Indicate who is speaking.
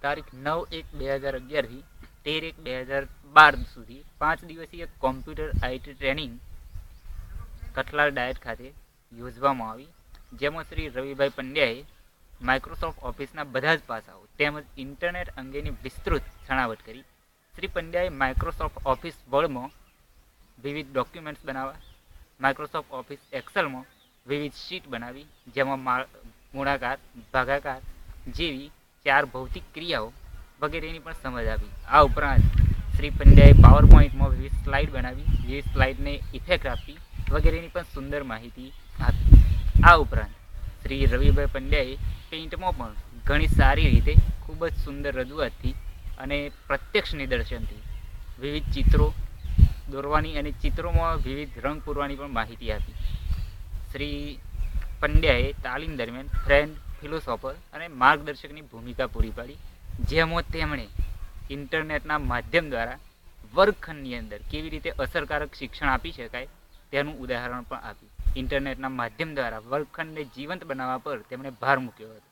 Speaker 1: તારીખ 9/1/2011 થી 13/1/2012 સુધી 5 દિવસીય computer IT training Kathlal diet ખાતે યોજવામાં આવી, જેમાં શ્રી રવિભાઈ પંડ્યાએ માઇક્રોસોફ્ટ ઓફિસના બધા જ પાસાઓ તેમજ ઇન્ટરનેટ અંગેની વિસ્તૃત છણાવટ કરી. શ્રી પંડ્યાએ માઇક્રોસોફ્ટ ઓફિસ વર્ડમાં વિવિધ ડોક્યુમેન્ટ્સ બનાવવા, માઇક્રોસોફ્ટ ઓફિસ એક્સેલમાં વિવિધ શીટ બનાવી, જેમાં ગુણાકાર, ભાગાકાર જેવી 4 ભૌતિક ક્રિયાઓ વગેરેની પણ સમજ આપી. આ ઉપરાંત શ્રી પંડ્યાએ પાવર પોઈન્ટમાં વિવિધ સ્લાઇડ બનાવી, વિવિધ સ્લાઇડને ઇફેક્ટ આપી વગેરેની પણ સુંદર માહિતી આપી. આ ઉપરાંત શ્રી રવિભાઈ પંડ્યાએ પેઇન્ટમાં પણ ઘણી સારી રીતે ખૂબ જ સુંદર રજૂઆતથી અને પ્રત્યક્ષ નિદર્શનથી વિવિધ ચિત્રો દોરવાની અને ચિત્રોમાં વિવિધ રંગ પૂરવાની પણ માહિતી આપી. શ્રી પંડ્યાએ તાલીમ દરમિયાન ફ્રેન્ડ, ફિલોસોફર અને માર્ગદર્શકની ભૂમિકા પૂરી પાડી, જેમાં તેમણે ઇન્ટરનેટના માધ્યમ દ્વારા વર્ગખંડની અંદર કેવી રીતે અસરકારક શિક્ષણ આપી શકાય તેનું ઉદાહરણ પણ આપ્યું. ઇન્ટરનેટના માધ્યમ દ્વારા વર્ગખંડને જીવંત બનાવવા પર તેમણે ભાર મૂક્યો હતો.